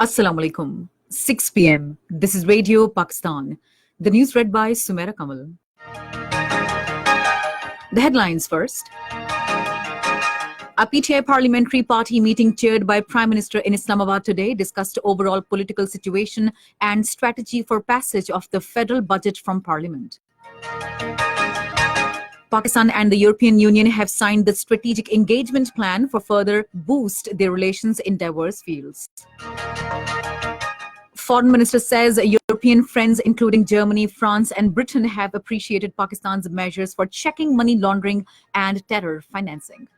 Assalamu alaikum. 6 p.m. This is Radio Pakistan. The news read by Sumaira Kamal. The headlines first. A PTI parliamentary party meeting chaired by Prime Minister in Islamabad today discussed overall political situation and strategy for passage of the federal budget from Parliament. Pakistan and the European Union have signed the strategic engagement plan for further boost their relations in diverse fields. Foreign Minister says European friends including Germany, France and Britain have appreciated Pakistan's measures for checking money laundering and terror financing.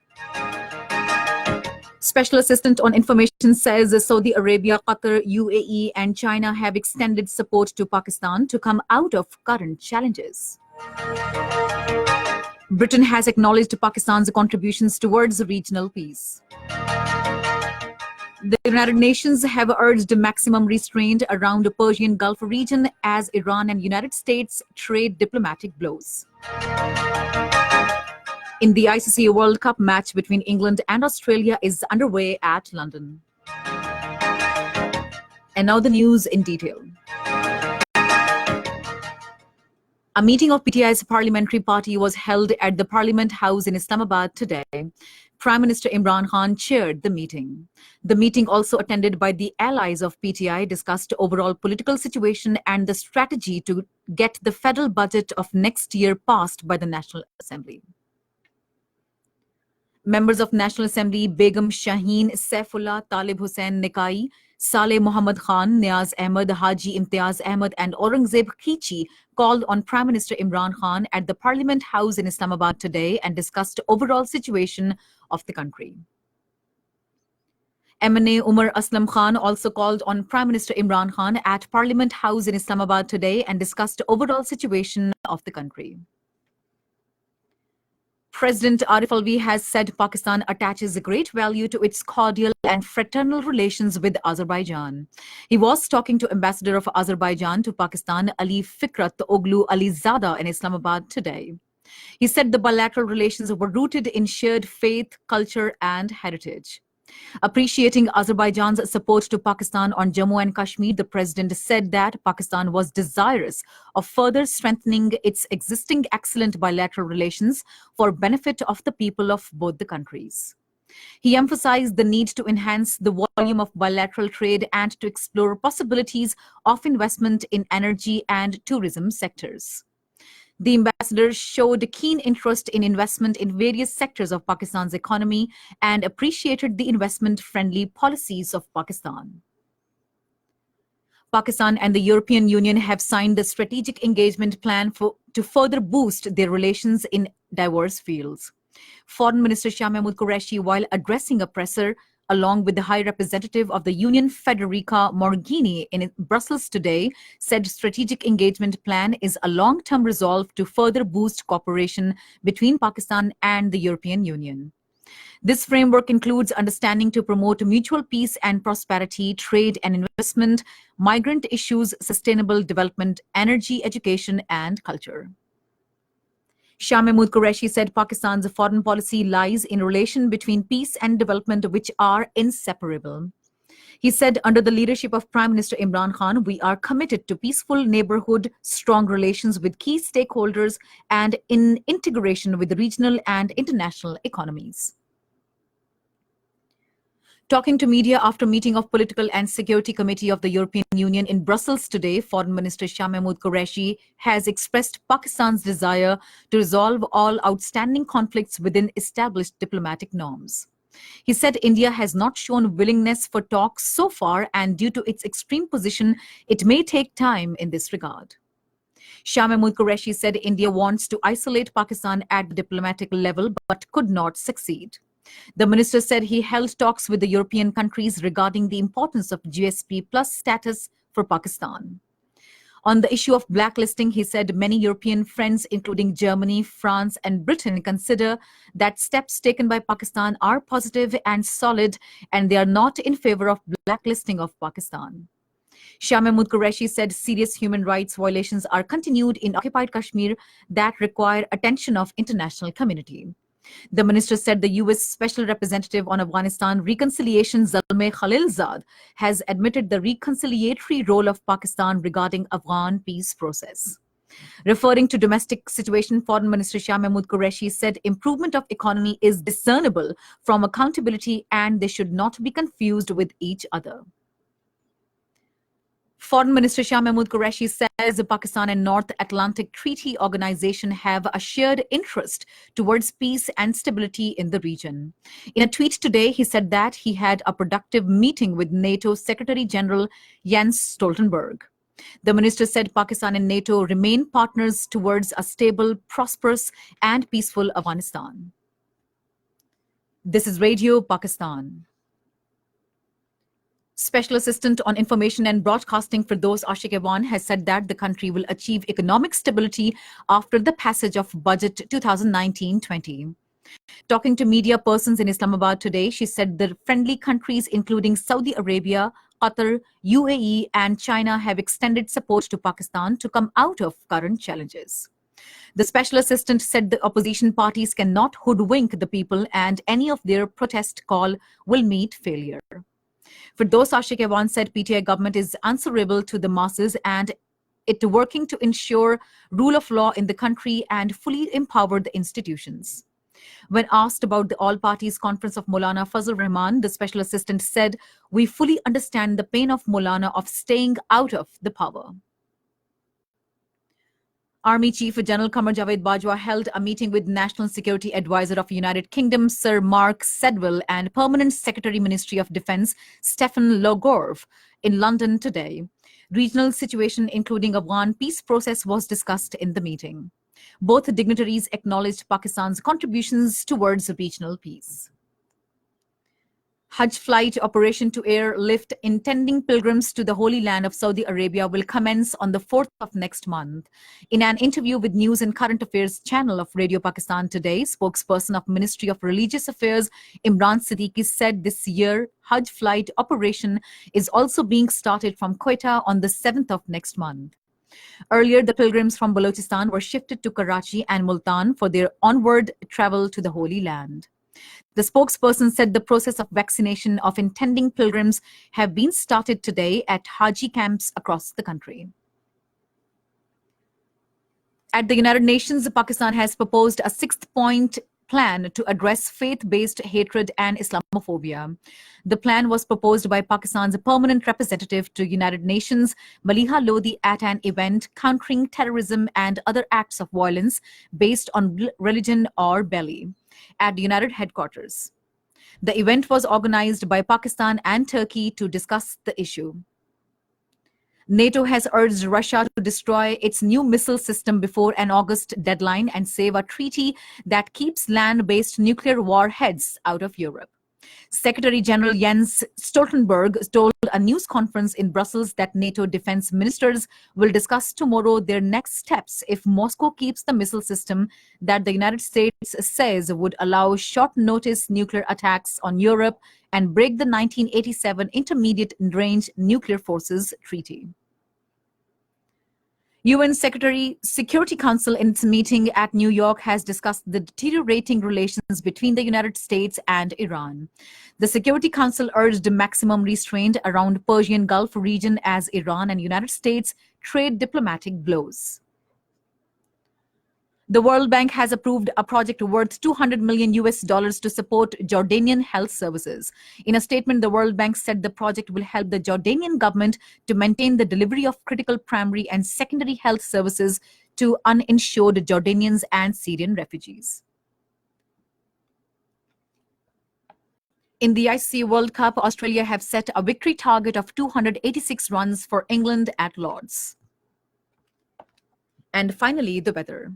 Special Assistant on Information says Saudi Arabia, Qatar, UAE and China have extended support to Pakistan to come out of current challenges. Britain has acknowledged Pakistan's contributions towards regional peace. The United Nations have urged maximum restraint around the Persian Gulf region as Iran and United States trade diplomatic blows. In the ICC World Cup match between England and Australia is underway at London. And now the news in detail. A meeting of PTI's parliamentary party was held at the Parliament House in Islamabad today. Prime Minister Imran Khan chaired the meeting. The meeting, also attended by the allies of PTI, discussed overall political situation and the strategy to get the federal budget of next year passed by the National Assembly. Members of National Assembly Begum Shaheen, Saifullah, Talib Hussain Nikai, Saleh Muhammad Khan, Niaz Ahmed, Haji Imtiaz Ahmed and Aurangzeb Khichi called on Prime Minister Imran Khan at the Parliament House in Islamabad today and discussed overall situation of the country. MNA Umar Aslam Khan also called on Prime Minister Imran Khan at Parliament House in Islamabad today and discussed overall situation of the country. President Arif Alvi has said Pakistan attaches great value to its cordial and fraternal relations with Azerbaijan. He was talking to Ambassador of Azerbaijan to Pakistan, Ali Fikrat Oglu Alizada, in Islamabad today. He said the bilateral relations were rooted in shared faith, culture and heritage. Appreciating Azerbaijan's support to Pakistan on Jammu and Kashmir, the president said that Pakistan was desirous of further strengthening its existing excellent bilateral relations for benefit of the people of both the countries. He emphasized the need to enhance the volume of bilateral trade and to explore possibilities of investment in energy and tourism sectors. The ambassador showed keen interest in investment in various sectors of Pakistan's economy and appreciated the investment-friendly policies of Pakistan. Pakistan and the European Union have signed the strategic engagement plan to further boost their relations in diverse fields. Foreign Minister Shah Mahmood Qureshi, while addressing a presser, along with the High Representative of the Union Federica Morghini in Brussels today, said strategic engagement plan is a long-term resolve to further boost cooperation between Pakistan and the European Union. This framework includes understanding to promote mutual peace and prosperity, trade and investment, migrant issues, sustainable development, energy, education and culture. Shah Mahmood Qureshi said Pakistan's foreign policy lies in relation between peace and development, which are inseparable. He said, under the leadership of Prime Minister Imran Khan, we are committed to peaceful neighborhood, strong relations with key stakeholders, and in integration with regional and international economies. Talking to media after meeting of Political and Security Committee of the European Union in Brussels today, Foreign Minister Shah Mahmood Qureshi has expressed Pakistan's desire to resolve all outstanding conflicts within established diplomatic norms. He said India has not shown willingness for talks so far, and due to its extreme position, it may take time in this regard. Shah Mahmood Qureshi said India wants to isolate Pakistan at the diplomatic level but could not succeed. The minister said he held talks with the European countries regarding the importance of GSP plus status for Pakistan. On the issue of blacklisting, he said many European friends, including Germany, France and Britain, consider that steps taken by Pakistan are positive and solid, and they are not in favor of blacklisting of Pakistan. Shah Mahmood Qureshi said serious human rights violations are continued in occupied Kashmir that require attention of international community. The minister said the U.S. Special Representative on Afghanistan Reconciliation Zalmay Khalilzad has admitted the reconciliatory role of Pakistan regarding Afghan peace process. Referring to domestic situation, Foreign Minister Shah Mahmood Qureshi said improvement of economy is discernible from accountability and they should not be confused with each other. Foreign Minister Shah Mahmood Qureshi says the Pakistan and North Atlantic Treaty Organization have a shared interest towards peace and stability in the region. In a tweet today, he said that he had a productive meeting with NATO Secretary General Jens Stoltenberg. The minister said Pakistan and NATO remain partners towards a stable, prosperous, and peaceful Afghanistan. This is Radio Pakistan. Special Assistant on Information and Broadcasting Firdaus Ashiq-e-Wan has said that the country will achieve economic stability after the passage of Budget 2019-20. Talking to media persons in Islamabad today, she said the friendly countries including Saudi Arabia, Qatar, UAE and China have extended support to Pakistan to come out of current challenges. The Special Assistant said the opposition parties cannot hoodwink the people and any of their protest call will meet failure. Firdaus Ashiq-e-Wan said PTI government is answerable to the masses and it working to ensure rule of law in the country and fully empower the institutions. When asked about the All Parties Conference of Maulana Fazl Rahman, the Special Assistant said, "We fully understand the pain of Maulana of staying out of the power." Army Chief General Qamar Javed Bajwa held a meeting with National Security Advisor of United Kingdom Sir Mark Sedwill and Permanent Secretary Ministry of Defence Stephen Logorv in London today. Regional situation including Afghan peace process was discussed in the meeting. Both dignitaries acknowledged Pakistan's contributions towards regional peace. Hajj flight operation to airlift intending pilgrims to the Holy Land of Saudi Arabia will commence on the 4th of next month. In an interview with News and Current Affairs channel of Radio Pakistan today, spokesperson of Ministry of Religious Affairs Imran Siddiqui said this year Hajj flight operation is also being started from Quetta on the 7th of next month. Earlier, the pilgrims from Balochistan were shifted to Karachi and Multan for their onward travel to the Holy Land. The spokesperson said the process of vaccination of intending pilgrims have been started today at Haji camps across the country. At the United Nations, Pakistan has proposed a 6-point plan to address faith-based hatred and Islamophobia. The plan was proposed by Pakistan's permanent representative to United Nations, Maliha Lodi, at an event countering terrorism and other acts of violence based on religion or belief at the United Headquarters. The event was organized by Pakistan and Turkey to discuss the issue. NATO has urged Russia to destroy its new missile system before an August deadline and save a treaty that keeps land-based nuclear warheads out of Europe. Secretary General Jens Stoltenberg told a news conference in Brussels that NATO defense ministers will discuss tomorrow their next steps if Moscow keeps the missile system that the United States says would allow short-notice nuclear attacks on Europe and break the 1987 Intermediate Range Nuclear Forces Treaty. UN Security Council in its meeting at New York has discussed the deteriorating relations between the United States and Iran. The Security Council urged maximum restraint around Persian Gulf region as Iran and United States trade diplomatic blows. The World Bank has approved a project worth $200 million to support Jordanian health services. In a statement, the World Bank said the project will help the Jordanian government to maintain the delivery of critical primary and secondary health services to uninsured Jordanians and Syrian refugees. In the ICC World Cup, Australia have set a victory target of 286 runs for England at Lord's. And finally, the weather.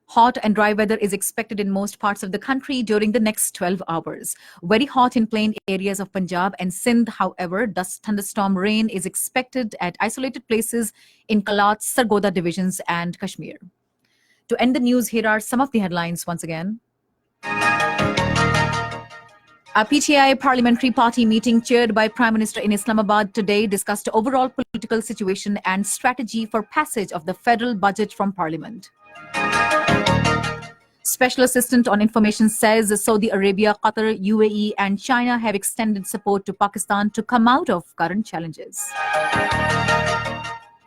Hot and dry weather is expected in most parts of the country during the next 12 hours. Very hot in plain areas of Punjab and Sindh. However, thunderstorm rain is expected at isolated places in Kalat, Sargodha divisions and Kashmir. To end the news, here are some of the headlines once again. A PTI parliamentary party meeting chaired by Prime Minister in Islamabad today discussed overall political situation and strategy for passage of the federal budget from Parliament. Special Assistant on Information says Saudi Arabia, Qatar, UAE and China have extended support to Pakistan to come out of current challenges.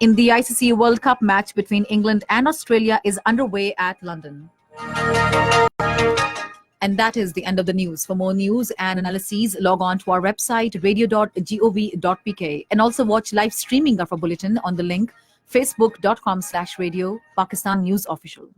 In the ICC World Cup match between England and Australia is underway at London. And that is the end of the news. For more news and analyses, log on to our website, radio.gov.pk, and also watch live streaming of our bulletin on the link facebook.com/radio Pakistan News Official.